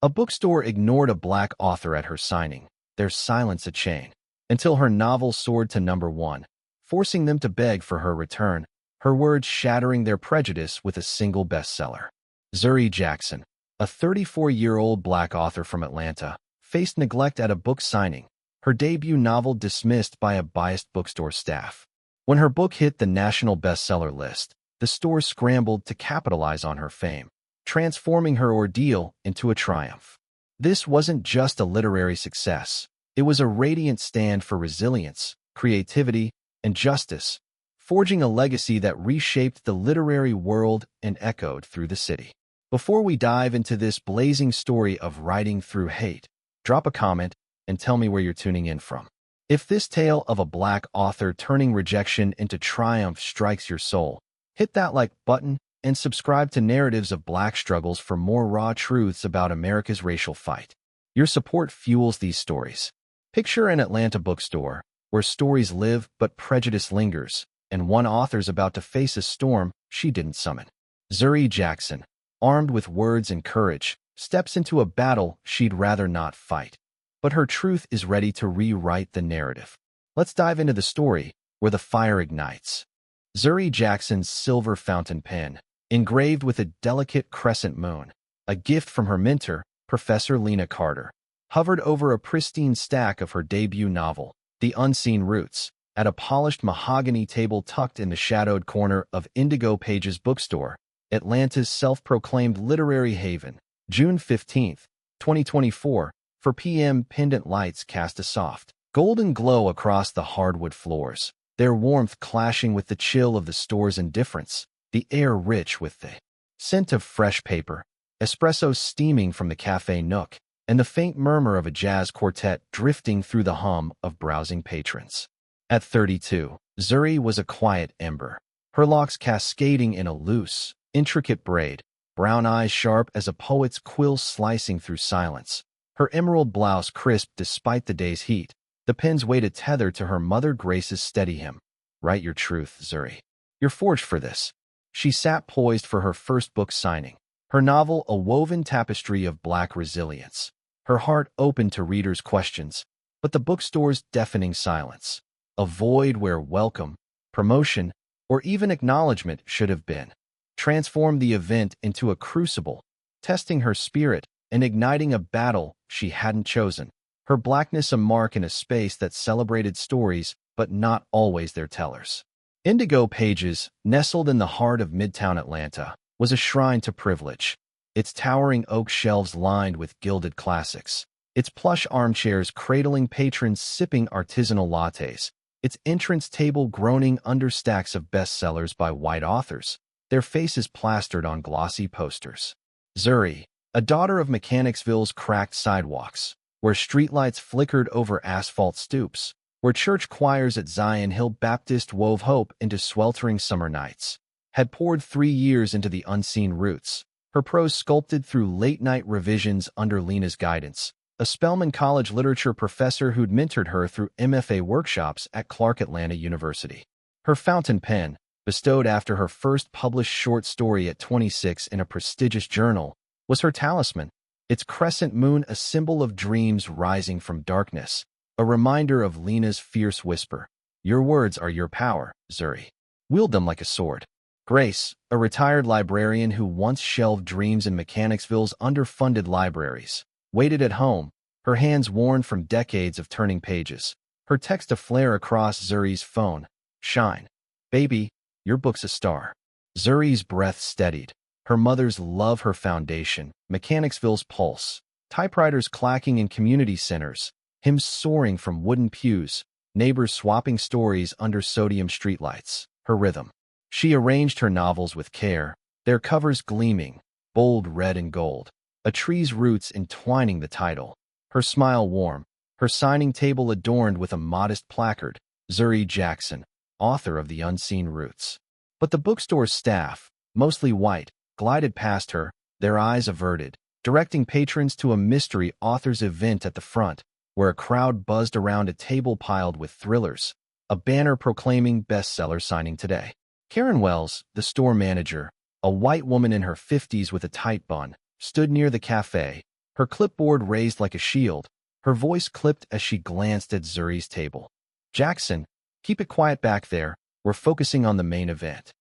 A bookstore ignored a black author at her signing, their silence a chain, until her novel soared to #1, forcing them to beg for her return, her words shattering their prejudice with a single bestseller. Zuri Jackson, a 34-year-old black author from Atlanta, faced neglect at a book signing, her debut novel dismissed by a biased bookstore staff. When her book hit the national bestseller list, the store scrambled to capitalize on her fame, transforming her ordeal into a triumph. This wasn't just a literary success. It was a radiant stand for resilience, creativity, and justice, forging a legacy that reshaped the literary world and echoed through the city. Before we dive into this blazing story of writing through hate, drop a comment and tell me where you're tuning in from. If this tale of a black author turning rejection into triumph strikes your soul, hit that like button and subscribe to Narratives of Black Struggles for more raw truths about America's racial fight. Your support fuels these stories. Picture an Atlanta bookstore where stories live but prejudice lingers, and one author's about to face a storm she didn't summon. Zuri Jackson, armed with words and courage, steps into a battle she'd rather not fight. But her truth is ready to rewrite the narrative. Let's dive into the story where the fire ignites. Zuri Jackson's silver fountain pen, engraved with a delicate crescent moon, a gift from her mentor, Professor Lena Carter, hovered over a pristine stack of her debut novel, The Unseen Roots, at a polished mahogany table tucked in the shadowed corner of Indigo Pages Bookstore, Atlanta's self-proclaimed literary haven. June 15, 2024, 4 p.m. Pendant lights cast a soft, golden glow across the hardwood floors, their warmth clashing with the chill of the store's indifference, the air rich with the scent of fresh paper, espresso steaming from the cafe nook, and the faint murmur of a jazz quartet drifting through the hum of browsing patrons. At 32, Zuri was a quiet ember, her locks cascading in a loose, intricate braid, brown eyes sharp as a poet's quill slicing through silence, her emerald blouse crisp despite the day's heat, the pen's weight a tether to her Mother Grace's steady hymn. Write your truth, Zuri. You're forged for this. She sat poised for her first book signing, her novel a woven tapestry of black resilience, her heart open to readers' questions, but the bookstore's deafening silence, a void where welcome, promotion, or even acknowledgement should have been, transformed the event into a crucible, testing her spirit and igniting a battle she hadn't chosen, her blackness a mark in a space that celebrated stories but not always their tellers. Indigo Pages, nestled in the heart of Midtown Atlanta, was a shrine to privilege, its towering oak shelves lined with gilded classics, its plush armchairs cradling patrons sipping artisanal lattes, its entrance table groaning under stacks of bestsellers by white authors, their faces plastered on glossy posters. Zuri, a daughter of Mechanicsville's cracked sidewalks, where streetlights flickered over asphalt stoops, where church choirs at Zion Hill Baptist wove hope into sweltering summer nights, had poured 3 years into The Unseen Roots, her prose sculpted through late-night revisions under Lena's guidance, a Spelman College literature professor who'd mentored her through MFA workshops at Clark Atlanta University. Her fountain pen, bestowed after her first published short story at 26 in a prestigious journal, was her talisman, its crescent moon a symbol of dreams rising from darkness, a reminder of Lena's fierce whisper. Your words are your power, Zuri. Wield them like a sword. Grace, a retired librarian who once shelved dreams in Mechanicsville's underfunded libraries, waited at home, her hands worn from decades of turning pages, her text aflare across Zuri's phone. Shine. Baby, your book's a star. Zuri's breath steadied, her mother's love her foundation, Mechanicsville's pulse, typewriters clacking in community centers, hymns soaring from wooden pews, neighbors swapping stories under sodium streetlights, her rhythm. She arranged her novels with care, their covers gleaming, bold red and gold, a tree's roots entwining the title, her smile warm, her signing table adorned with a modest placard, Zuri Jackson, author of The Unseen Roots. But the bookstore's staff, mostly white, glided past her, their eyes averted, directing patrons to a mystery authors event at the front, where a crowd buzzed around a table piled with thrillers, a banner proclaiming bestseller signing today. Karen Wells, the store manager, a white woman in her 50s with a tight bun, stood near the cafe, Her clipboard raised like a shield, her voice clipped as she glanced at Zuri's table. "Jackson, keep it quiet back there. We're focusing on the main event."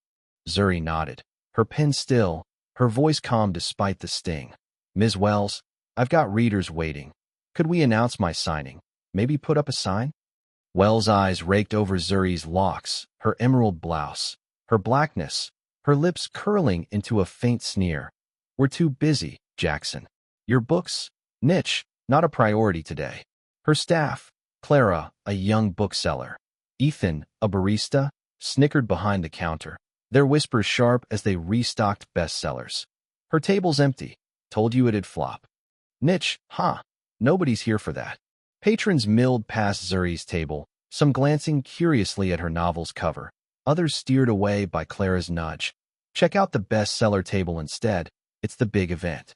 Zuri nodded, her pen still, her voice calm despite the sting. "Ms. Wells, I've got readers waiting. Could we announce my signing? Maybe put up a sign?" Wells' eyes raked over Zuri's locks, her emerald blouse, her blackness, her lips curling into a faint sneer. "We're too busy, Jackson. Your books? Niche, not a priority today." Her staff, Clara, a young bookseller, Ethan, a barista, snickered behind the counter, their whispers sharp as they restocked bestsellers. "Her table's empty. Told you it'd flop." "Niche, huh? Nobody's here for that." Patrons milled past Zuri's table, some glancing curiously at her novel's cover, others steered away by Clara's nudge. "Check out the bestseller table instead. It's the big event."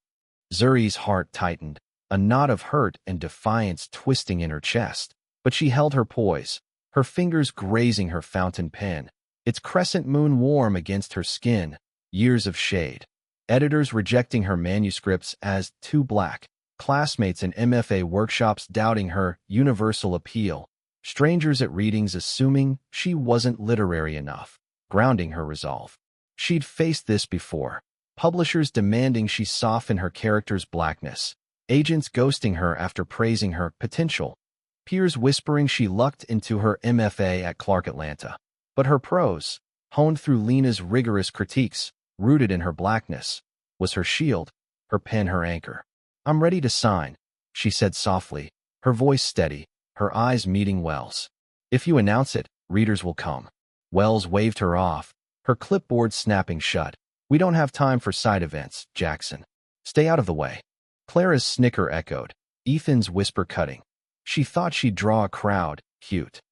Zuri's heart tightened, a knot of hurt and defiance twisting in her chest, but she held her poise, her fingers grazing her fountain pen, its crescent moon warm against her skin, years of shade. Editors rejecting her manuscripts as too black, classmates in MFA workshops doubting her universal appeal, strangers at readings assuming she wasn't literary enough, grounding her resolve. She'd faced this before. Publishers demanding she soften her character's blackness, agents ghosting her after praising her potential, peers whispering she lucked into her MFA at Clark Atlanta. But her prose, honed through Lena's rigorous critiques, rooted in her blackness, was her shield, her pen her anchor. "I'm ready to sign," she said softly, her voice steady, her eyes meeting Wells. "If you announce it, readers will come." Wells waved her off, her clipboard snapping shut. "We don't have time for side events, Jackson. Stay out of the way." Clara's snicker echoed, Ethan's whisper cutting. She thought she'd draw a crowd, cute.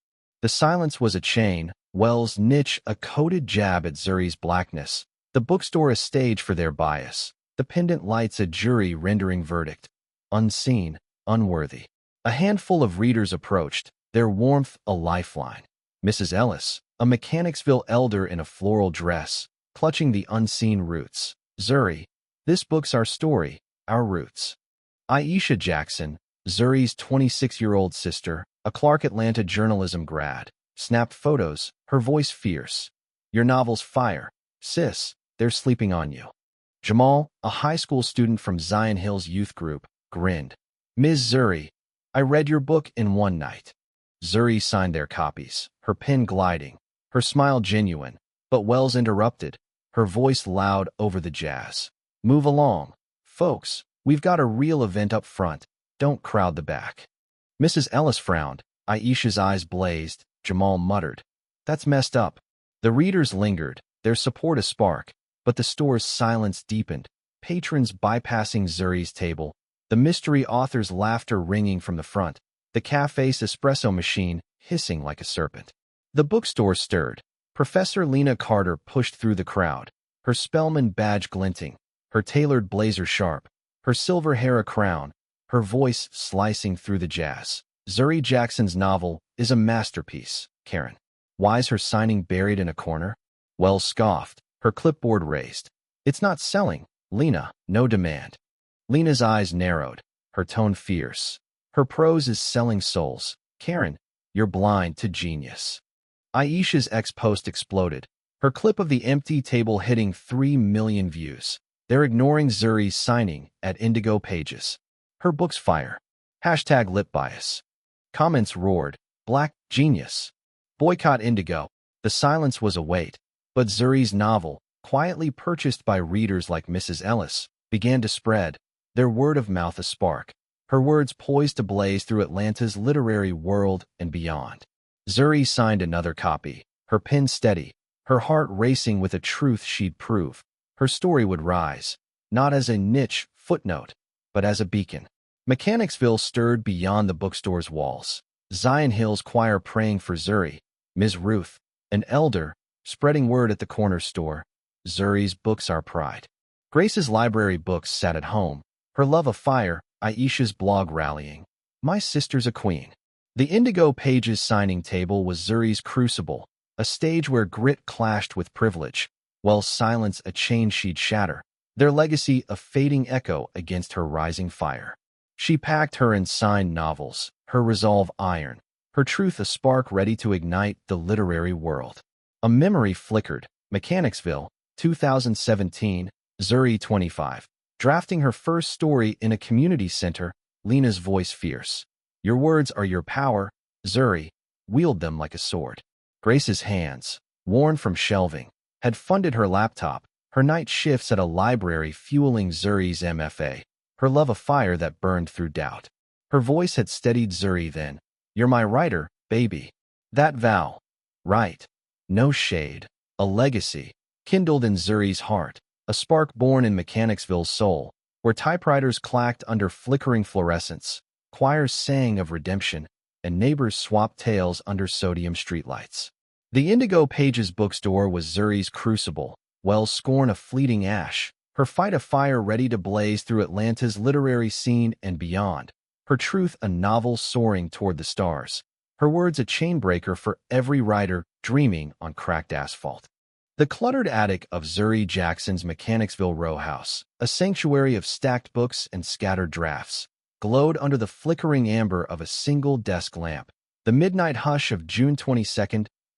The silence was a chain, Wells' niche a coded jab at Zuri's blackness, the bookstore a stage for their bias, the pendant lights a jury rendering verdict. Unseen, unworthy. A handful of readers approached, their warmth a lifeline. Mrs. Ellis, a Mechanicsville elder in a floral dress, clutching the unseen roots. "Zuri, this book's our story, our roots." Aisha Jackson, Zuri's 26-year-old sister, a Clark Atlanta journalism grad, snapped photos, her voice fierce. "Your novel's fire. Sis, they're sleeping on you." Jamal, a high school student from Zion Hills youth group, grinned. "Ms. Zuri, I read your book in one night." Zuri signed their copies, her pen gliding, her smile genuine, but Wells interrupted, her voice loud over the jazz. "Move along, folks. We've got a real event up front. Don't crowd the back." Mrs. Ellis frowned, Aisha's eyes blazed, Jamal muttered, "That's messed up." The readers lingered, their support a spark, but the store's silence deepened, patrons bypassing Zuri's table, the mystery author's laughter ringing from the front, the cafe's espresso machine hissing like a serpent. The bookstore stirred. Professor Lena Carter pushed through the crowd, her Spelman badge glinting, her tailored blazer sharp, her silver hair a crown, her voice slicing through the jazz. "Zuri Jackson's novel is a masterpiece, Karen. Why's her signing buried in a corner?" Wells scoffed, her clipboard raised. "It's not selling, Lena, no demand." Lena's eyes narrowed, her tone fierce. "Her prose is selling souls. Karen, you're blind to genius." Aisha's ex-post exploded, her clip of the empty table hitting 3 million views. "They're ignoring Zuri's signing at Indigo Pages. Her book's fire. Hashtag lip bias." Comments roared, "Black genius. Boycott Indigo." The silence was a weight, but Zuri's novel, quietly purchased by readers like Mrs. Ellis, began to spread, their word of mouth a spark, her words poised to blaze through Atlanta's literary world and beyond. Zuri signed another copy, her pen steady, her heart racing with a truth she'd prove. Her story would rise, not as a niche footnote, but as a beacon. Mechanicsville stirred beyond the bookstore's walls. Zion Hills choir praying for Zuri, Ms. Ruth, an elder, spreading word at the corner store. "Zuri's books are pride." Grace's library books sat at home, her love of fire, Aisha's blog rallying. "My sister's a queen." The Indigo Pages signing table was Zuri's crucible, a stage where grit clashed with privilege, while silence a chain she'd shatter, their legacy a fading echo against her rising fire. She packed her in signed novels, her resolve iron, her truth a spark ready to ignite the literary world. A memory flickered. Mechanicsville, 2017, Zuri 25. Drafting her first story in a community center, Lena's voice fierce. Your words are your power, Zuri. Wield them like a sword. Grace's hands, worn from shelving, had funded her laptop, her night shifts at a library fueling Zuri's MFA, her love a fire that burned through doubt. Her voice had steadied Zuri then. You're my writer, baby. That vow. Right. No shade. A legacy. Kindled in Zuri's heart, a spark born in Mechanicsville's soul, where typewriters clacked under flickering fluorescence, choirs sang of redemption, and neighbors swapped tales under sodium streetlights. The Indigo Pages bookstore was Zuri's crucible, Wells' scorn a fleeting ash, her fight a fire ready to blaze through Atlanta's literary scene and beyond, her truth a novel soaring toward the stars, her words a chainbreaker for every writer dreaming on cracked asphalt. The cluttered attic of Zuri Jackson's Mechanicsville row house, a sanctuary of stacked books and scattered drafts, glowed under the flickering amber of a single desk lamp. The midnight hush of June 22,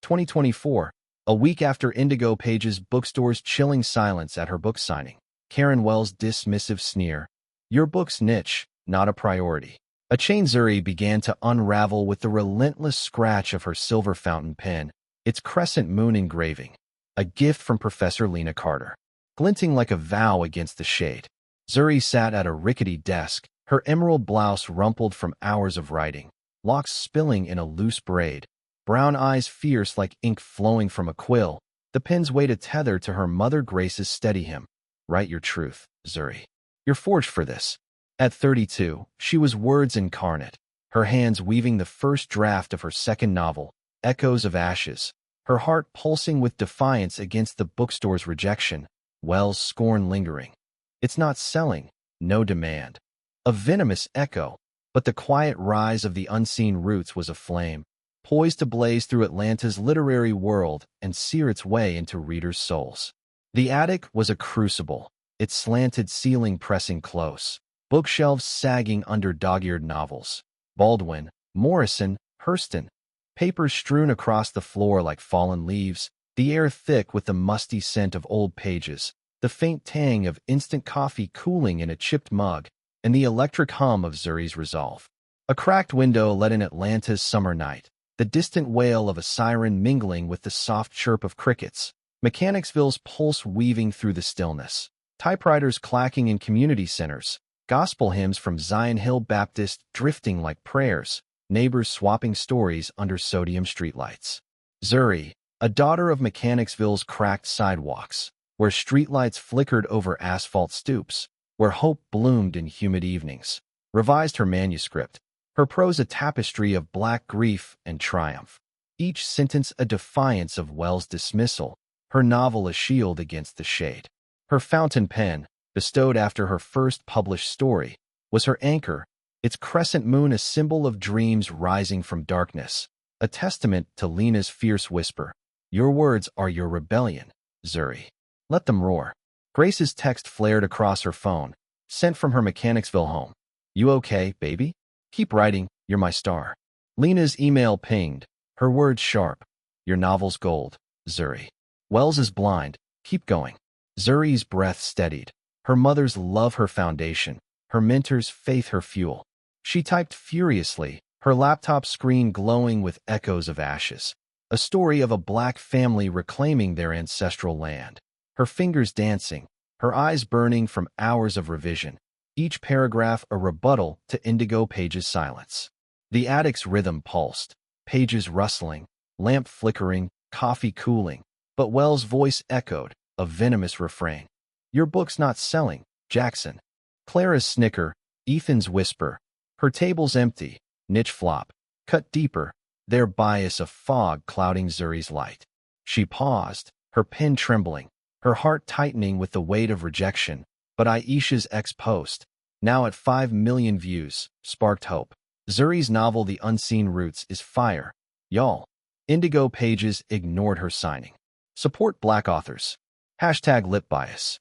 2024, a week after Indigo Pages bookstore's chilling silence at her book signing. Karen Wells' dismissive sneer. Your book's niche, not a priority. A chain Zuri began to unravel with the relentless scratch of her silver fountain pen, its crescent moon engraving, a gift from Professor Lena Carter. Glinting like a vow against the shade, Zuri sat at a rickety desk, her emerald blouse rumpled from hours of writing, locks spilling in a loose braid, brown eyes fierce like ink flowing from a quill, the pen's weight a tether to her mother Grace's steady him. Write your truth, Zuri. You're forged for this. At 32, she was words incarnate, her hands weaving the first draft of her second novel, Echoes of Ashes, her heart pulsing with defiance against the bookstore's rejection, Wells' scorn lingering. It's not selling, no demand. A venomous echo, but the quiet rise of the unseen roots was a flame, poised to blaze through Atlanta's literary world and sear its way into readers' souls. The attic was a crucible, its slanted ceiling pressing close, bookshelves sagging under dog-eared novels. Baldwin, Morrison, Hurston, papers strewn across the floor like fallen leaves, the air thick with the musty scent of old pages, the faint tang of instant coffee cooling in a chipped mug, and the electric hum of Zuri's resolve. A cracked window let in Atlanta's summer night, the distant wail of a siren mingling with the soft chirp of crickets, Mechanicsville's pulse weaving through the stillness, typewriters clacking in community centers, gospel hymns from Zion Hill Baptist drifting like prayers, neighbors swapping stories under sodium streetlights. Zuri, a daughter of Mechanicsville's cracked sidewalks, where streetlights flickered over asphalt stoops, where hope bloomed in humid evenings, revised her manuscript, her prose a tapestry of black grief and triumph, each sentence a defiance of Wells' dismissal, her novel a shield against the shade. Her fountain pen, bestowed after her first published story, was her anchor, its crescent moon a symbol of dreams rising from darkness, a testament to Lena's fierce whisper. Your words are your rebellion, Zuri. Let them roar. Grace's text flared across her phone, sent from her Mechanicsville home. You okay, baby? Keep writing, you're my star. Lena's email pinged, her words sharp. Your novel's gold, Zuri. Wells is blind, keep going. Zuri's breath steadied, her mother's love her foundation, her mentor's faith her fuel. She typed furiously, her laptop screen glowing with echoes of ashes, a story of a black family reclaiming their ancestral land. Her fingers dancing, her eyes burning from hours of revision, each paragraph a rebuttal to Indigo Pages' silence. The attic's rhythm pulsed, pages rustling, lamp flickering, coffee cooling, but Wells' voice echoed, a venomous refrain. Your book's not selling, Jackson. Clara's snicker, Ethan's whisper. Her table's empty, niche flop, cut deeper, their bias a fog clouding Zuri's light. She paused, her pen trembling, her heart tightening with the weight of rejection, but Aisha's ex-post, now at 5 million views, sparked hope. Zuri's novel The Unseen Roots is fire. Y'all. Indigo Pages ignored her signing. Support Black authors. Hashtag lip bias.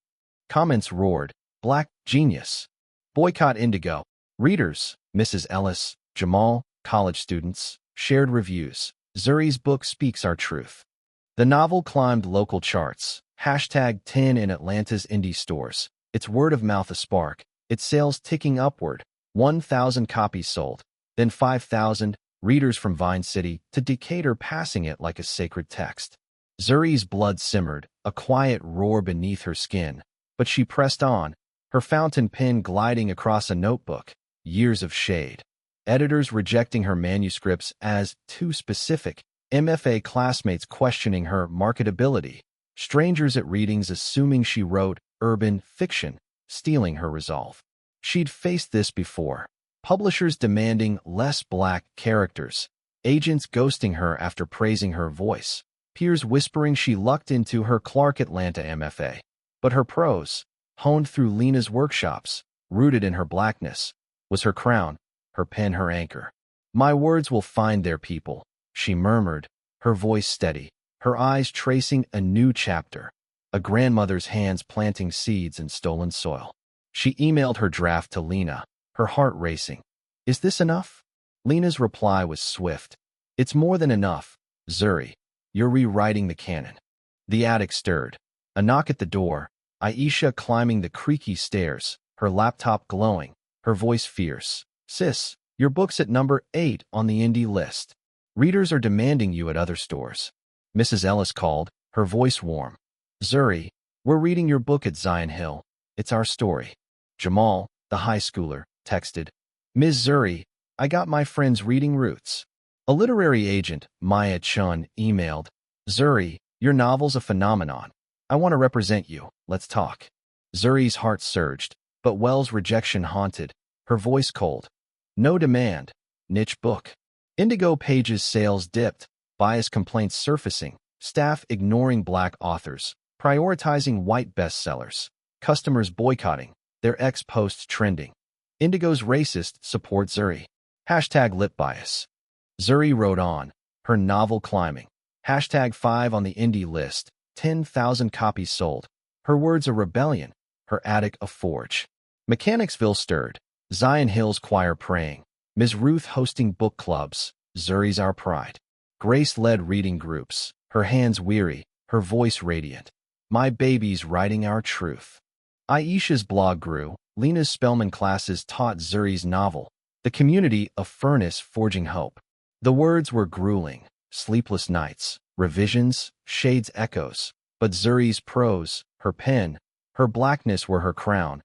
Comments roared. Black genius. Boycott Indigo. Readers, Mrs. Ellis, Jamal, college students, shared reviews. Zuri's book speaks our truth. The novel climbed local charts. Hashtag 10 in Atlanta's indie stores. Its word of mouth a spark. Its sales ticking upward. 1,000 copies sold. Then 5,000, readers from Vine City to Decatur passing it like a sacred text. Zuri's blood simmered, a quiet roar beneath her skin. But she pressed on, her fountain pen gliding across a notebook. Years of shade. Editors rejecting her manuscripts as too specific. MFA classmates questioning her marketability. Strangers at readings assuming she wrote urban fiction, stealing her resolve. She'd faced this before. Publishers demanding less black characters. Agents ghosting her after praising her voice. Peers whispering she lucked into her Clark Atlanta MFA. But her prose, honed through Lena's workshops, rooted in her blackness, was her crown, her pen her anchor. My words will find their people, she murmured, her voice steady, her eyes tracing a new chapter, a grandmother's hands planting seeds in stolen soil. She emailed her draft to Lena, her heart racing. Is this enough? Lena's reply was swift. It's more than enough, Zuri. You're rewriting the canon. The attic stirred. A knock at the door, Aisha climbing the creaky stairs, her laptop glowing, her voice fierce. Sis, your book's at number 8 on the indie list. Readers are demanding you at other stores. Mrs. Ellis called, her voice warm. Zuri, we're reading your book at Zion Hill. It's our story. Jamal, the high schooler, texted. Ms. Zuri, I got my friend's reading roots. A literary agent, Maya Chun, emailed. Zuri, your novel's a phenomenon. I want to represent you. Let's talk. Zuri's heart surged, but Wells' rejection haunted, her voice cold. No demand. Niche book. Indigo Pages sales dipped, bias complaints surfacing, staff ignoring black authors, prioritizing white bestsellers, customers boycotting, their ex-posts trending. Indigo's racist support Zuri. Hashtag lip bias. Zuri wrote on, her novel climbing. Hashtag 5 on the indie list, 10,000 copies sold. Her words a rebellion, her attic a forge. Mechanicsville stirred, Zion Hill's choir praying. Ms. Ruth hosting book clubs, Zuri's our pride. Grace led reading groups, her hands weary, her voice radiant. My baby's writing our truth. Aisha's blog grew, Lena's Spellman classes taught Zuri's novel, the community a furnace forging hope. The words were grueling, sleepless nights, revisions, shades echoes, but Zuri's prose, her pen, her blackness were her crown,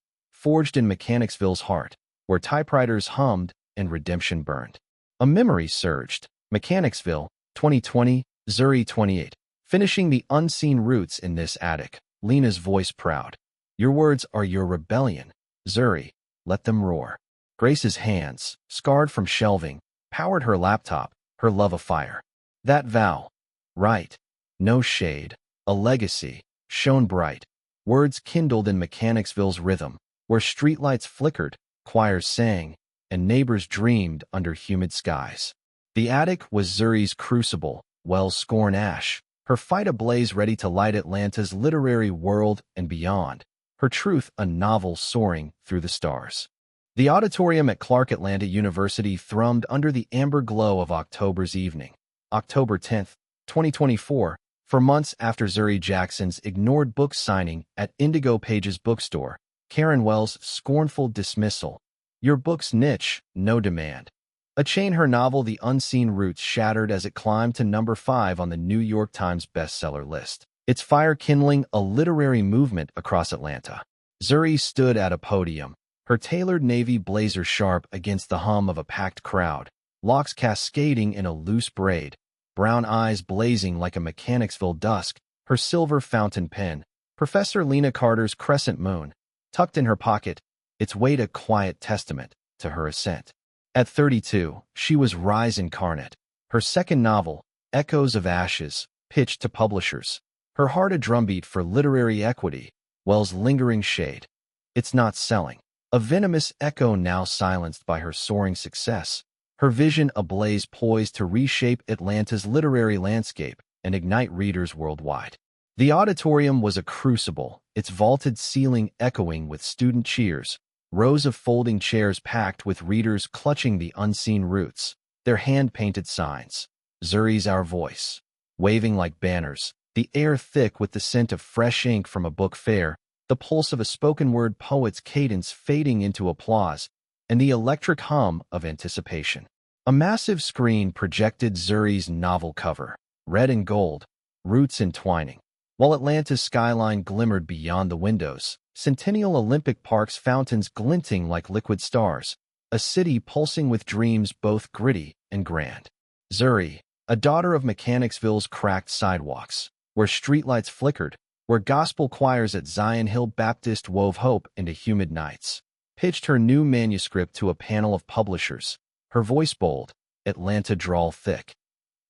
forged in Mechanicsville's heart, where typewriters hummed and redemption burned. A memory surged. Mechanicsville, 2020, Zuri 28. Finishing the unseen roots in this attic, Lena's voice proud. Your words are your rebellion, Zuri. Let them roar. Grace's hands, scarred from shelving, powered her laptop, her love afire. That vow. Right. No shade. A legacy. Shone bright. Words kindled in Mechanicsville's rhythm, where streetlights flickered, choirs sang, and neighbors dreamed under humid skies. The attic was Zuri's crucible, Wells' scorn ash, her fight ablaze ready to light Atlanta's literary world and beyond, her truth a novel soaring through the stars. The auditorium at Clark Atlanta University thrummed under the amber glow of October's evening. October 10, 2024, for months after Zuri Jackson's ignored book signing at Indigo Pages bookstore, Karen Wells' scornful dismissal. Your book's niche, no demand. A chain her novel The Unseen Roots shattered as it climbed to number 5 on the New York Times bestseller list, its fire kindling a literary movement across Atlanta. Zuri stood at a podium, her tailored navy blazer sharp against the hum of a packed crowd, locks cascading in a loose braid, brown eyes blazing like a Mechanicsville dusk, her silver fountain pen, Professor Lena Carter's crescent moon, tucked in her pocket, its weight a quiet testament to her ascent. At 32, she was rise incarnate. Her second novel, Echoes of Ashes, pitched to publishers. Her heart a drumbeat for literary equity, Wells' lingering shade. It's not selling. A venomous echo now silenced by her soaring success. Her vision ablaze poised to reshape Atlanta's literary landscape and ignite readers worldwide. The auditorium was a crucible, its vaulted ceiling echoing with student cheers, Rows of folding chairs packed with readers clutching the unseen roots, their hand-painted signs. Zuri's Our Voice. Waving like banners, the air thick with the scent of fresh ink from a book fair, the pulse of a spoken-word poet's cadence fading into applause, and the electric hum of anticipation. A massive screen projected Zuri's novel cover, red and gold, roots entwining. While Atlanta's skyline glimmered beyond the windows, Centennial Olympic Park's fountains glinting like liquid stars, a city pulsing with dreams both gritty and grand. Zuri, a daughter of Mechanicsville's cracked sidewalks, where streetlights flickered, where gospel choirs at Zion Hill Baptist wove hope into humid nights, pitched her new manuscript to a panel of publishers, her voice bold, Atlanta drawl thick.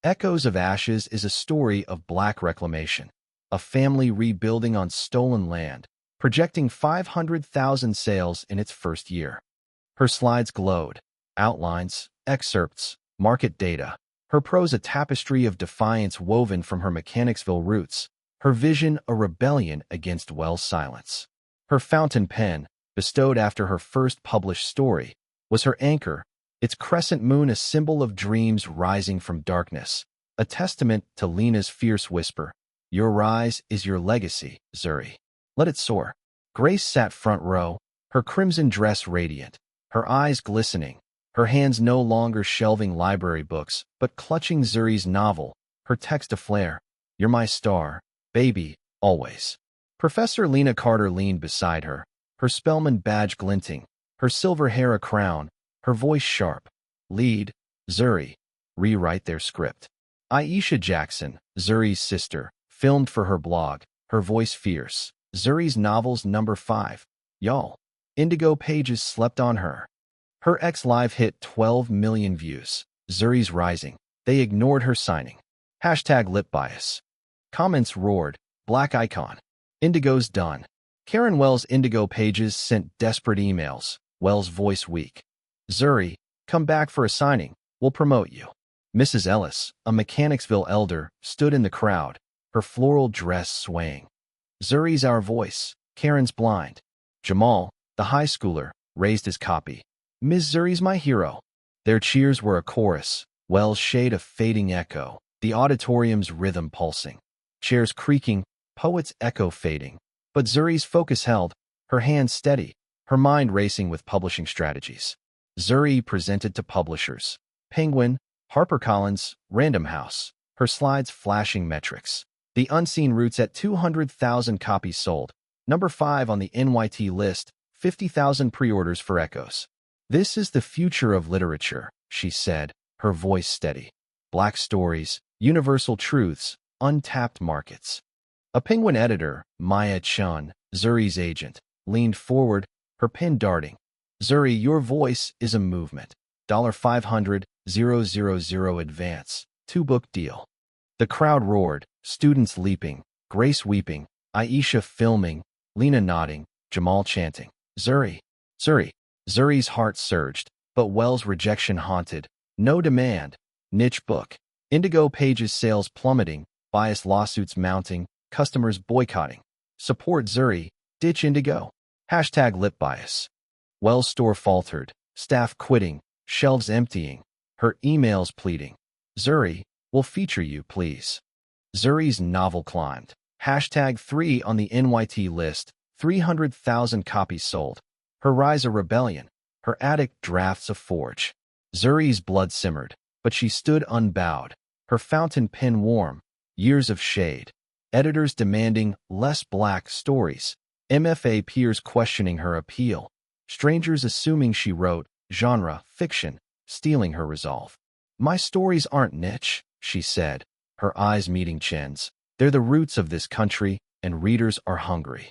Echoes of Ashes is a story of Black reclamation, a family rebuilding on stolen land, projecting 500,000 sales in its first year. Her slides glowed, outlines, excerpts, market data, her prose a tapestry of defiance woven from her Mechanicsville roots, her vision a rebellion against Wells' silence. Her fountain pen, bestowed after her first published story, was her anchor, its crescent moon a symbol of dreams rising from darkness, a testament to Lena's fierce whisper, "Your rise is your legacy, Zuri. Let it soar." Grace sat front row, her crimson dress radiant, her eyes glistening, her hands no longer shelving library books, but clutching Zuri's novel, her text aflare, "You're my star, baby, always." Professor Lena Carter leaned beside her, her Spelman badge glinting, her silver hair a crown, her voice sharp. "Lead, Zuri. Rewrite their script." Aisha Jackson, Zuri's sister, filmed for her blog, her voice fierce. Zuri's novels number 5. Y'all. Indigo Pages slept on her. Her ex-live hit 12 million views. Zuri's rising. They ignored her signing. Hashtag lip bias. Comments roared. Black icon. Indigo's done. Karen Wells' Indigo Pages sent desperate emails. Wells' voice weak. "Zuri, come back for a signing. We'll promote you." Mrs. Ellis, a Mechanicsville elder, stood in the crowd, her floral dress swaying. "Zuri's Our Voice." Karen's blind. Jamal, the high schooler, raised his copy. "Ms. Zuri's my hero." Their cheers were a chorus, Wells' shade a fading echo, the auditorium's rhythm pulsing. Chairs creaking, poets' echo fading. But Zuri's focus held, her hands steady, her mind racing with publishing strategies. Zuri presented to publishers. Penguin, HarperCollins, Random House, her slides flashing metrics. The Unseen Roots at 200,000 copies sold. Number 5 on the NYT list, 50,000 pre-orders for Echoes. "This is the future of literature," she said, her voice steady. Black stories, universal truths, untapped markets. A Penguin editor, Maya Chun, Zuri's agent, leaned forward, her pen darting. "Zuri, your voice is a movement. $500,000 advance. 2-book deal." The crowd roared, students leaping, Grace weeping, Aisha filming, Lena nodding, Jamal chanting. "Zuri, Zuri." Zuri's heart surged, but Wells' rejection haunted. No demand. Niche book. Indigo Pages sales plummeting, biased lawsuits mounting, customers boycotting. Support Zuri, ditch Indigo. Hashtag lip bias. Wells' store faltered, staff quitting, shelves emptying, her emails pleading. "Zuri, we'll feature you, please." Zuri's novel climbed. Hashtag 3 on the NYT list, 300,000 copies sold. Her rise a rebellion, her attic drafts a forge. Zuri's blood simmered, but she stood unbowed, her fountain pen warm, years of shade. Editors demanding less Black stories. MFA peers questioning her appeal. Strangers assuming she wrote genre fiction, stealing her resolve. "My stories aren't niche," she said, her eyes meeting Chen's. "They're the roots of this country, and readers are hungry."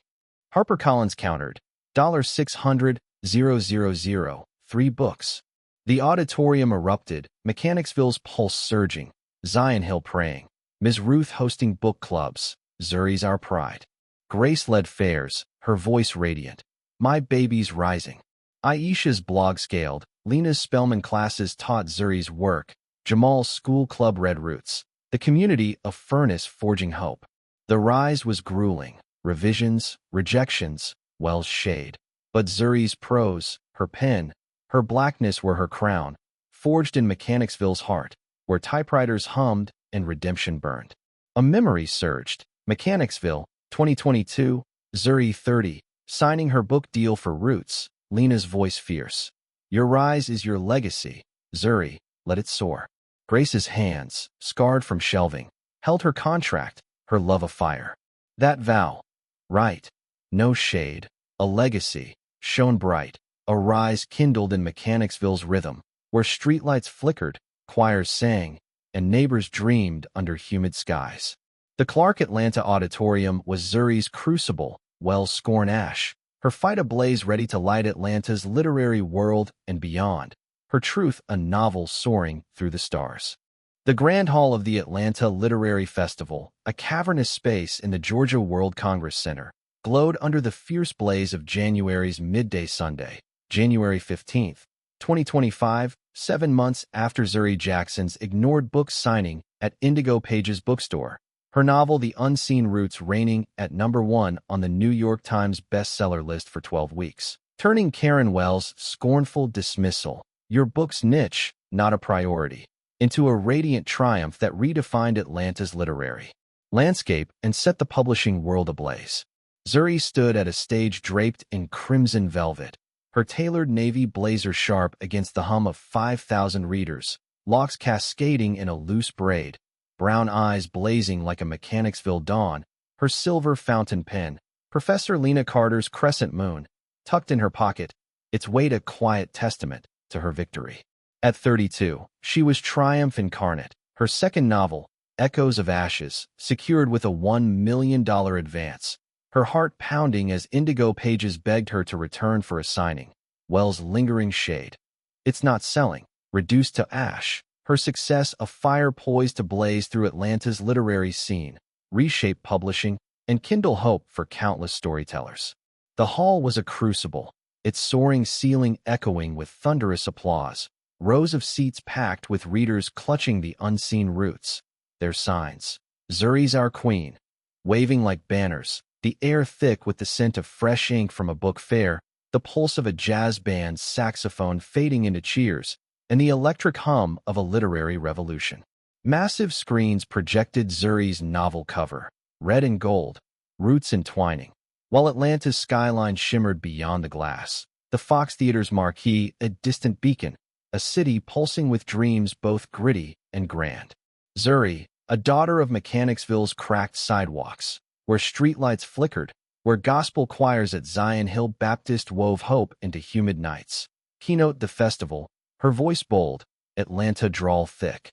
HarperCollins countered, $600,000, 3 books. The auditorium erupted, Mechanicsville's pulse surging, Zion Hill praying, Ms. Ruth hosting book clubs, Zuri's Our Pride. Grace led fairs, her voice radiant. "My baby's rising." Aisha's blog scaled, Lena's Spelman classes taught Zuri's work, Jamal's school club read Roots, the community a furnace forging hope. The rise was grueling, revisions, rejections, Wells' shade. But Zuri's prose, her pen, her blackness were her crown, forged in Mechanicsville's heart, where typewriters hummed and redemption burned. A memory surged. Mechanicsville, 2022, Zuri 30, signing her book deal for Roots, Lena's voice fierce. Your rise is your legacy, Zuri, let it soar. Grace's hands, scarred from shelving, held her contract, her love afire. That vow, right, no shade, a legacy, shone bright, a rise kindled in Mechanicsville's rhythm, where streetlights flickered, choirs sang, and neighbors dreamed under humid skies. The Clark Atlanta Auditorium was Zuri's crucible, Wells' scorn ash, her fight ablaze ready to light Atlanta's literary world and beyond, her truth a novel soaring through the stars. The Grand Hall of the Atlanta Literary Festival, a cavernous space in the Georgia World Congress Center, glowed under the fierce blaze of January's midday Sunday, January 15th, 2025, 7 months after Zuri Jackson's ignored book signing at Indigo Pages bookstore, her novel The Unseen Roots reigning at #1 on the New York Times bestseller list for 12 weeks. Turning Karen Wells' scornful dismissal, your book's niche, not a priority, into a radiant triumph that redefined Atlanta's literary landscape and set the publishing world ablaze. Zuri stood at a stage draped in crimson velvet, her tailored navy blazer sharp against the hum of 5,000 readers, locks cascading in a loose braid, brown eyes blazing like a Mechanicsville dawn, her silver fountain pen, Professor Lena Carter's crescent moon, tucked in her pocket, its weight a quiet testament to her victory. At 32, she was triumph incarnate, her second novel, Echoes of Ashes, secured with a $1 million advance, her heart pounding as Indigo Pages begged her to return for a signing. Wells' lingering shade. It's not selling, reduced to ash, her success a fire poised to blaze through Atlanta's literary scene, reshape publishing, and kindle hope for countless storytellers. The hall was a crucible, its soaring ceiling echoing with thunderous applause, rows of seats packed with readers clutching the unseen roots, their signs. Zuri's our queen, waving like banners, the air thick with the scent of fresh ink from a book fair, the pulse of a jazz band's saxophone fading into cheers, and the electric hum of a literary revolution. Massive screens projected Zuri's novel cover, red and gold, roots entwining, while Atlanta's skyline shimmered beyond the glass. The Fox Theater's marquee, a distant beacon, a city pulsing with dreams both gritty and grand. Zuri, a daughter of Mechanicsville's cracked sidewalks, where streetlights flickered, where gospel choirs at Zion Hill Baptist wove hope into humid nights. Keynote the festival, her voice bold, Atlanta drawl thick.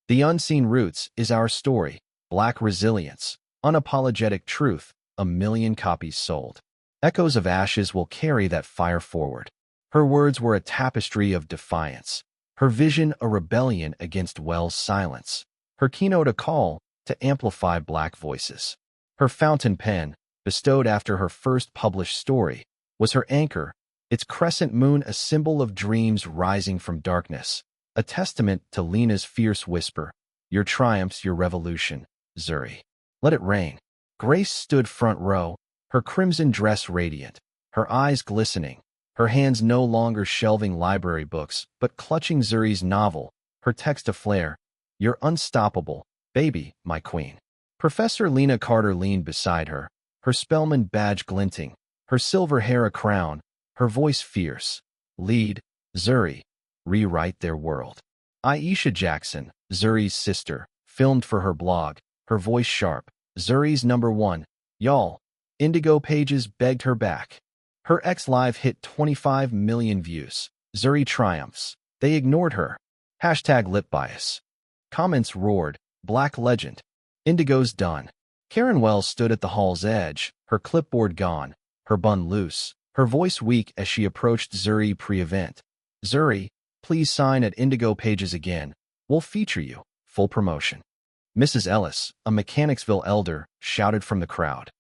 The Unseen Roots is our story, Black resilience, unapologetic truth, 1 million copies sold. Echoes of Ashes will carry that fire forward. Her words were a tapestry of defiance, her vision a rebellion against Wells' silence, her keynote a call to amplify Black voices. Her fountain pen, bestowed after her first published story, was her anchor, its crescent moon a symbol of dreams rising from darkness, a testament to Lena's fierce whisper, your triumphs, your revolution, Zuri. Let it rain. Grace stood front row, her crimson dress radiant, her eyes glistening, her hands no longer shelving library books, but clutching Zuri's novel, her text aflare, you're unstoppable, baby, my queen. Professor Lena Carter leaned beside her, her Spelman badge glinting, her silver hair a crown, her voice fierce. Lead, Zuri. Rewrite their world. Aisha Jackson, Zuri's sister, filmed for her blog, her voice sharp. Zuri's #1. Y'all. Indigo Pages begged her back. Her ex-live hit 25 million views. Zuri triumphs. They ignored her. #lip bias. Comments roared. Black legend. Indigo's done. Karen Wells stood at the hall's edge, her clipboard gone, her bun loose, her voice weak as she approached Zuri pre-event. Zuri, please sign at Indigo Pages again. We'll feature you. Full promotion. Mrs. Ellis, a Mechanicsville elder, shouted from the crowd.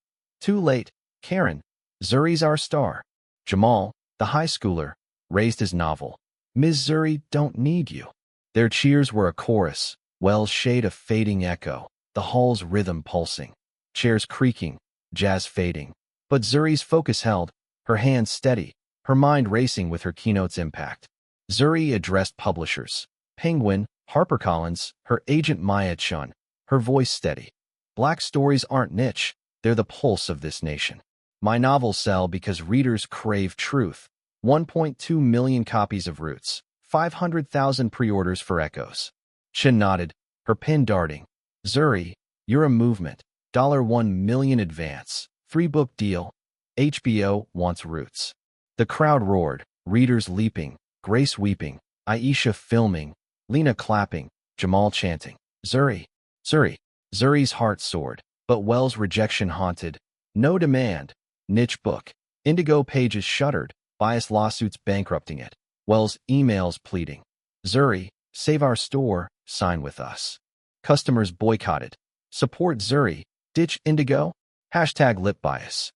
Too late, Karen. Zuri's our star. Jamal, the high schooler, raised his novel. Ms. Zuri don't need you. Their cheers were a chorus, Wells' shade a fading echo, the hall's rhythm pulsing, chairs creaking, jazz fading. But Zuri's focus held, her hands steady, her mind racing with her keynote's impact. Zuri addressed publishers. Penguin, HarperCollins, her agent Maya Chun, her voice steady. Black stories aren't niche, they're the pulse of this nation. My novels sell because readers crave truth. 1.2 million copies of Roots, 500,000 pre-orders for Echoes. Chin nodded, her pen darting. Zuri, you're a movement. $1 million advance. 3-book deal. HBO wants Roots. The crowd roared, readers leaping, Grace weeping, Aisha filming, Lena clapping, Jamal chanting. Zuri, Zuri. Zuri's heart soared, but Wells' rejection haunted. No demand. Niche book. Indigo pages shuttered, bias lawsuits bankrupting it. Wells' emails pleading. Zuri, save our store, sign with us. Customers boycotted. Support Zuri, ditch Indigo? Hashtag lip bias.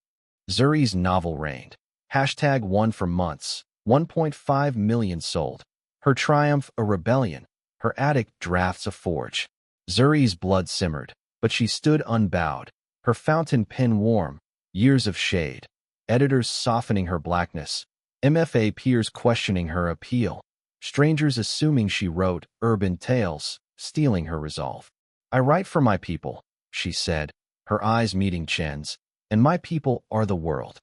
Zuri's novel reigned. Hashtag won for months. 1.5 million sold. Her triumph a rebellion. Her addict drafts a forge. Zuri's blood simmered, but she stood unbowed. Her fountain pen warm. Years of shade. Editors softening her blackness. MFA peers questioning her appeal. Strangers assuming she wrote urban tales, stealing her resolve. I write for my people, she said, her eyes meeting Chen's, and my people are the world.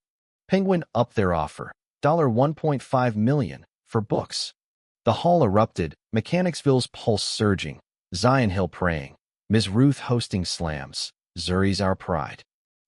Penguin upped their offer, $1.5 million, for books. The hall erupted, Mechanicsville's pulse surging, Zion Hill praying, Ms. Ruth hosting slams, Zuri's our pride.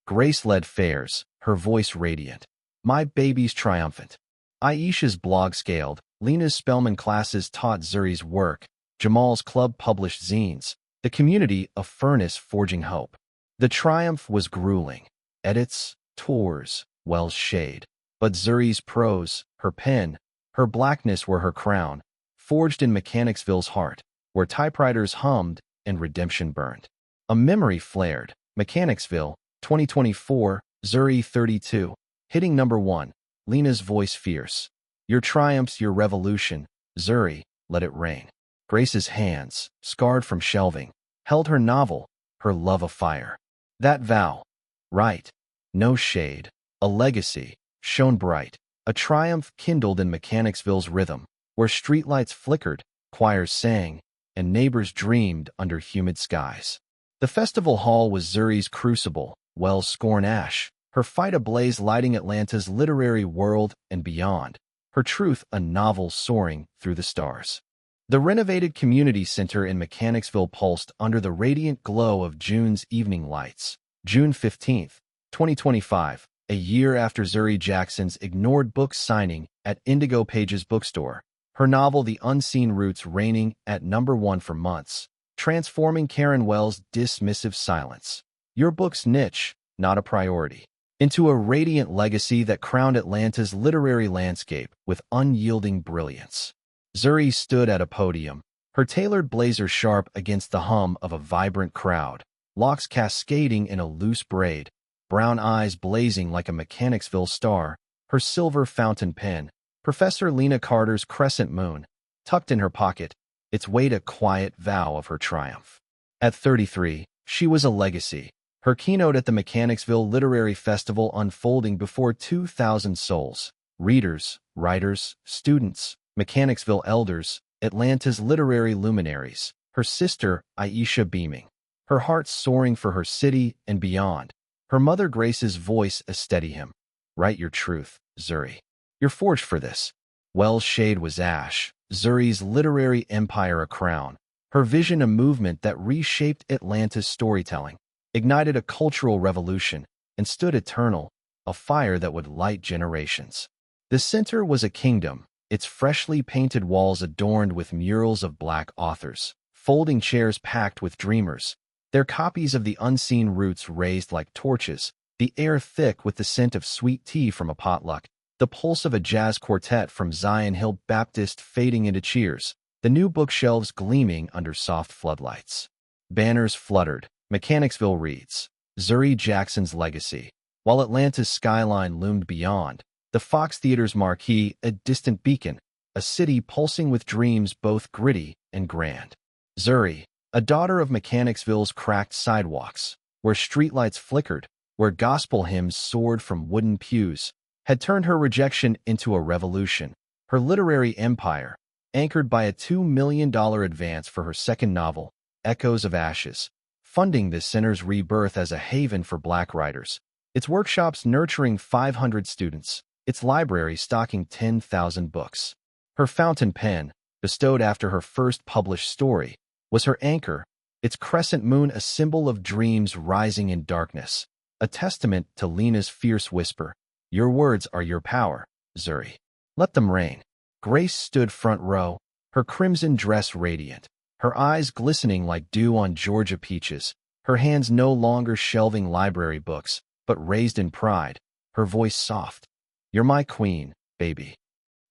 Grace led fairs, her voice radiant. My baby's triumphant. Aisha's blog scaled, Lena's Spellman classes taught Zuri's work, Jamal's club published zines, the community a furnace forging hope. The triumph was grueling. Edits, tours, Wells' shade. But Zuri's prose, her pen, her blackness were her crown, forged in Mechanicsville's heart, where typewriters hummed and redemption burned. A memory flared. Mechanicsville, 2024, Zuri 32, hitting #1. Lena's voice fierce. Your triumphs, your revolution, Zuri, let it rain. Grace's hands, scarred from shelving, held her novel, her love afire. That vow. Right. No shade. A legacy. Shone bright. A triumph kindled in Mechanicsville's rhythm, where streetlights flickered, choirs sang, and neighbors dreamed under humid skies. The festival hall was Zuri's crucible, Wells' scorn ash, her fight ablaze lighting Atlanta's literary world and beyond, her truth a novel soaring through the stars. The renovated community center in Mechanicsville pulsed under the radiant glow of June's evening lights. June 15, 2025, a year after Zuri Jackson's ignored book signing at Indigo Pages bookstore, her novel The Unseen Roots reigning at #1 for months, transforming Karen Wells' dismissive silence. Your book's niche, not a priority, into a radiant legacy that crowned Atlanta's literary landscape with unyielding brilliance. Zuri stood at a podium, her tailored blazer sharp against the hum of a vibrant crowd, locks cascading in a loose braid, brown eyes blazing like a Mechanicsville star, her silver fountain pen, Professor Lena Carter's crescent moon, tucked in her pocket, its weight a quiet vow of her triumph. At 33, she was a legacy, her keynote at the Mechanicsville Literary Festival unfolding before 2,000 souls, readers, writers, students, Mechanicsville elders, Atlanta's literary luminaries, her sister, Aisha beaming, her heart soaring for her city and beyond, her mother Grace's voice a steady hymn. Write your truth, Zuri. You're forged for this. Wells' shade was ash, Zuri's literary empire a crown, her vision a movement that reshaped Atlanta's storytelling, ignited a cultural revolution, and stood eternal, a fire that would light generations. The center was a kingdom, its freshly painted walls adorned with murals of Black authors, folding chairs packed with dreamers, their copies of The Unseen Roots raised like torches, the air thick with the scent of sweet tea from a potluck, the pulse of a jazz quartet from Zion Hill Baptist fading into cheers, the new bookshelves gleaming under soft floodlights. Banners fluttered, Mechanicsville reads, Zuri Jackson's legacy, while Atlanta's skyline loomed beyond, the Fox Theater's marquee a distant beacon, a city pulsing with dreams both gritty and grand. Zuri, a daughter of Mechanicsville's cracked sidewalks, where streetlights flickered, where gospel hymns soared from wooden pews, had turned her rejection into a revolution. Her literary empire, anchored by a $2 million advance for her second novel, Echoes of Ashes, funding this center's rebirth as a haven for Black writers. Its workshops nurturing 500 students, its library stocking 10,000 books. Her fountain pen, bestowed after her first published story, was her anchor, its crescent moon a symbol of dreams rising in darkness, a testament to Lena's fierce whisper, "Your words are your power, Zuri. Let them rain." Grace stood front row, her crimson dress radiant, her eyes glistening like dew on Georgia peaches, her hands no longer shelving library books, but raised in pride, her voice soft. "You're my queen, baby."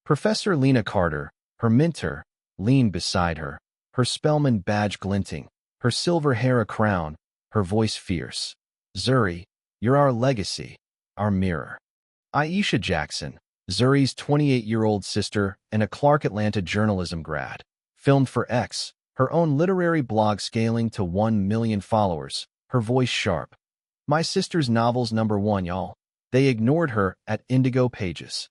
Professor Lena Carter, her mentor, leaned beside her, her Spelman badge glinting, her silver hair a crown, her voice fierce. "Zuri, you're our legacy, our mirror." Aisha Jackson, Zuri's 28-year-old sister and a Clark Atlanta journalism grad, filmed for X, her own literary blog scaling to 1 million followers, her voice sharp. "My sister's novel's #1, y'all." They ignored her at Indigo Pages.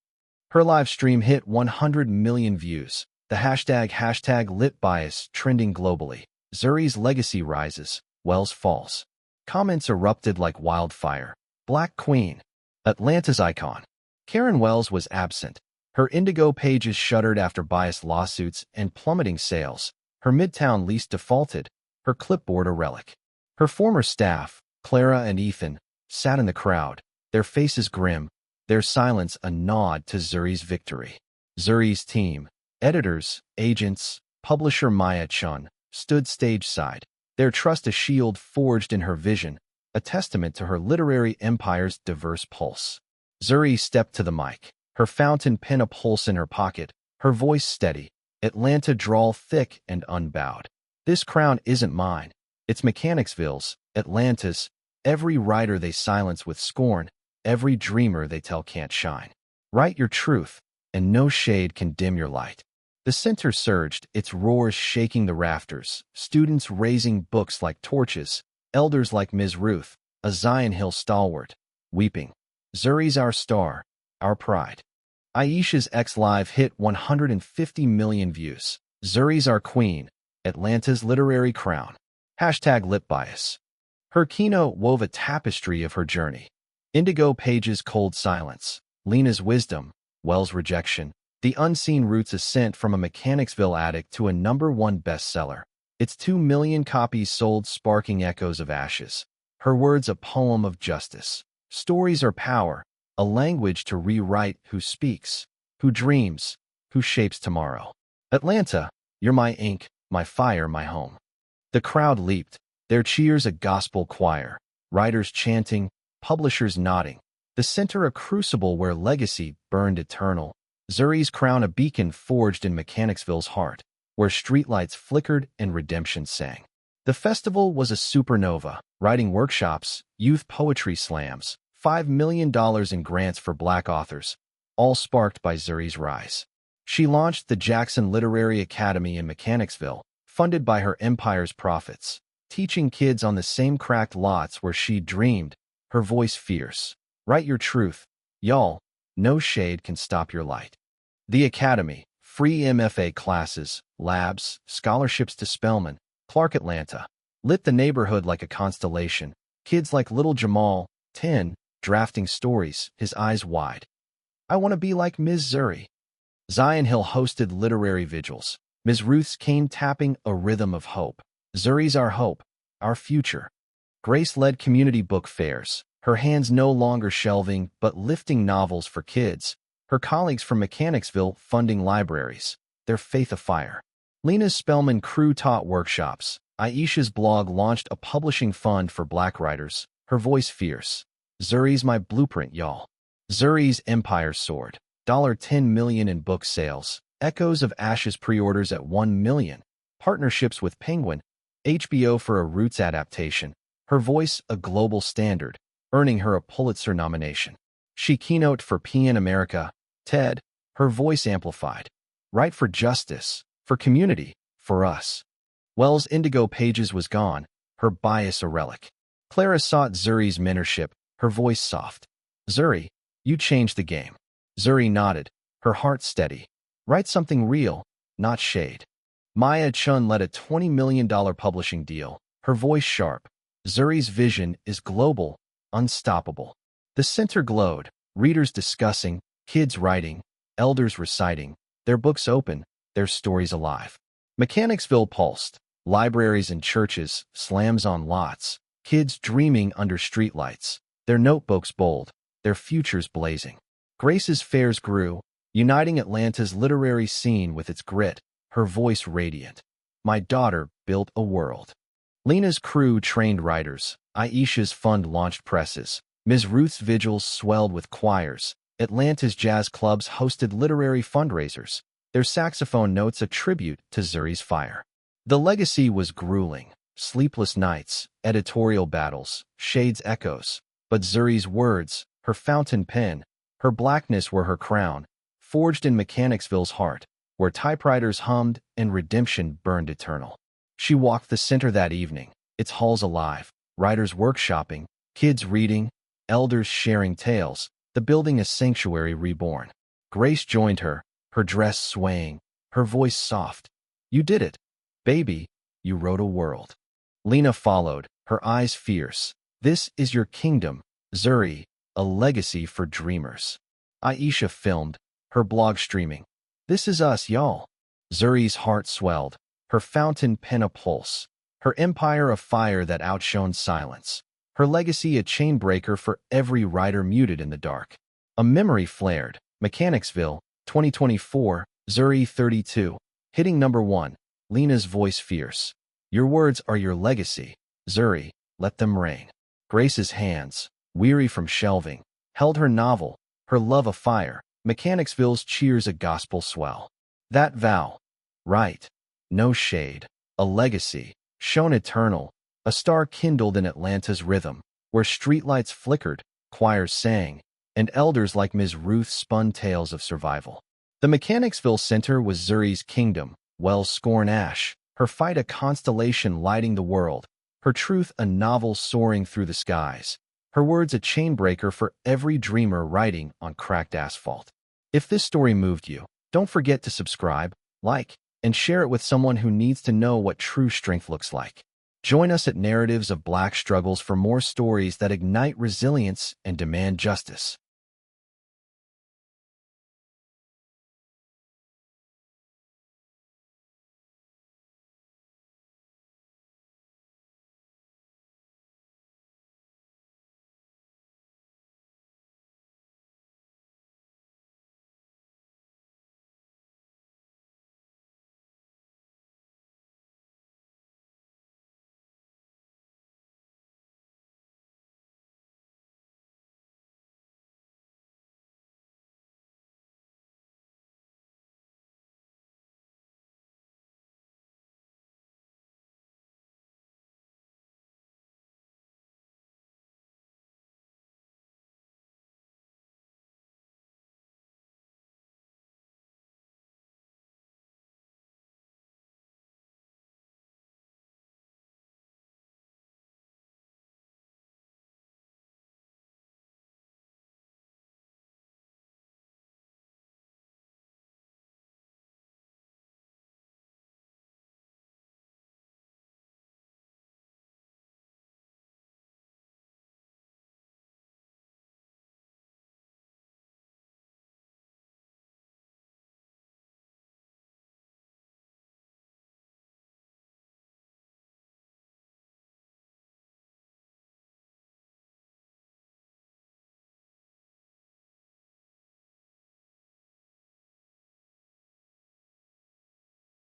Her live stream hit 100 million views, the hashtag #LitBias trending globally. Zuri's legacy rises, Wells falls. Comments erupted like wildfire. Black Queen, Atlanta's icon. Karen Wells was absent. Her Indigo Pages shuttered after biased lawsuits and plummeting sales. Her Midtown lease defaulted, her clipboard a relic. Her former staff, Clara and Ethan, sat in the crowd, their faces grim, their silence a nod to Zuri's victory. Zuri's team, editors, agents, publisher Maya Chun, stood stage-side, their trust a shield forged in her vision, a testament to her literary empire's diverse pulse. Zuri stepped to the mic, her fountain pen a pulse in her pocket, her voice steady, Atlanta drawl thick and unbowed. "This crown isn't mine. It's Mechanicsville's, Atlanta's. Every writer they silence with scorn, every dreamer they tell can't shine. Write your truth, and no shade can dim your light." The center surged, its roars shaking the rafters, students raising books like torches, elders like Ms. Ruth, a Zion Hill stalwart, weeping. "Zuri's our star, our pride." Aisha's X Live hit 150 million views. "Zuri's our queen, Atlanta's literary crown." #LitBias. Her keynote wove a tapestry of her journey. Indigo Pages' cold silence, Lena's wisdom, Wells' rejection, the unseen roots ascent from a Mechanicsville addict to a #1 bestseller. Its 2 million copies sold sparking Echoes of Ashes. Her words a poem of justice. Stories are power, a language to rewrite who speaks, who dreams, who shapes tomorrow. "Atlanta, you're my ink, my fire, my home." The crowd leaped, their cheers a gospel choir, writers chanting, publishers nodding. The center a crucible where legacy burned eternal. Zuri's crown a beacon forged in Mechanicsville's heart, where streetlights flickered and redemption sang. The festival was a supernova, writing workshops, youth poetry slams, $5 million in grants for Black authors, all sparked by Zuri's rise. She launched the Jackson Literary Academy in Mechanicsville, funded by her empire's profits, teaching kids on the same cracked lots where she dreamed, her voice fierce. "Write your truth, y'all. No shade can stop your light." The Academy, free MFA classes, labs, scholarships to Spelman, Clark Atlanta, lit the neighborhood like a constellation. Kids like little Jamal, 10, drafting stories, his eyes wide. "I want to be like Ms. Zuri." Zion Hill hosted literary vigils, Ms. Ruth's cane tapping a rhythm of hope. "Zuri's our hope, our future." Grace led community book fairs, her hands no longer shelving but lifting novels for kids, her colleagues from Mechanicsville funding libraries, their faith afire. Lena's Spelman crew taught workshops. Aisha's blog launched a publishing fund for Black writers, her voice fierce. "Zuri's my blueprint, y'all." Zuri's empire soared. $10 million in book sales. Echoes of Ashes pre-orders at 1 million. Partnerships with Penguin, HBO for a Roots adaptation. Her voice a global standard, earning her a Pulitzer nomination. She keynote for PN America, TED, her voice amplified. Write for justice, for community, for us. Wells' Indigo Pages was gone, her bias a relic. Clara sought Zuri's mentorship, her voice soft. "Zuri, You changed the game. Zuri nodded, her heart steady. Write something real, not shade. Maya Chun led a $20 million publishing deal, her voice sharp. Zuri's vision is global, unstoppable. The center glowed, readers discussing, kids writing, elders reciting, their books open, their stories alive. Mechanicsville pulsed, libraries and churches, slams on lots, kids dreaming under streetlights, their notebooks bold, their futures blazing. Grace's fairs grew, uniting Atlanta's literary scene with its grit, her voice radiant. My daughter built a world. Lena's crew trained writers, Aisha's fund launched presses, Ms. Ruth's vigils swelled with choirs, Atlanta's jazz clubs hosted literary fundraisers, their saxophone notes a tribute to Zuri's fire. The legacy was grueling, sleepless nights, editorial battles, shades echoes, but Zuri's words, her fountain pen, her blackness were her crown, forged in Mechanicsville's heart, where typewriters hummed and redemption burned eternal. She walked the center that evening, its halls alive, writers workshopping, kids reading, elders sharing tales, the building a sanctuary reborn. Grace joined her, her dress swaying, her voice soft. You did it, baby, you wrote a world. Lena followed, her eyes fierce. This is your kingdom, Zuri, a legacy for dreamers. Aisha filmed, her blog streaming. This is us, y'all. Zuri's heart swelled, her fountain pen a pulse, her empire a fire that outshone silence, her legacy a chain breaker for every writer muted in the dark. A memory flared, Mechanicsville, 2024, Zuri 32, hitting #1, Lena's voice fierce. Your words are your legacy, Zuri, let them rain. Grace's hands, weary from shelving, held her novel, her love afire, Mechanicsville's cheers a gospel swell. That vow, right, no shade, a legacy, shone eternal, a star kindled in Atlanta's rhythm, where streetlights flickered, choirs sang, and elders like Ms. Ruth spun tales of survival. The Mechanicsville Center was Zuri's kingdom, Wells scorn ash, her fight a constellation lighting the world, her truth a novel soaring through the skies, her words a chainbreaker for every dreamer writing on cracked asphalt. If this story moved you, don't forget to subscribe, like, and share it with someone who needs to know what true strength looks like. Join us at Narratives of Black Struggles for more stories that ignite resilience and demand justice.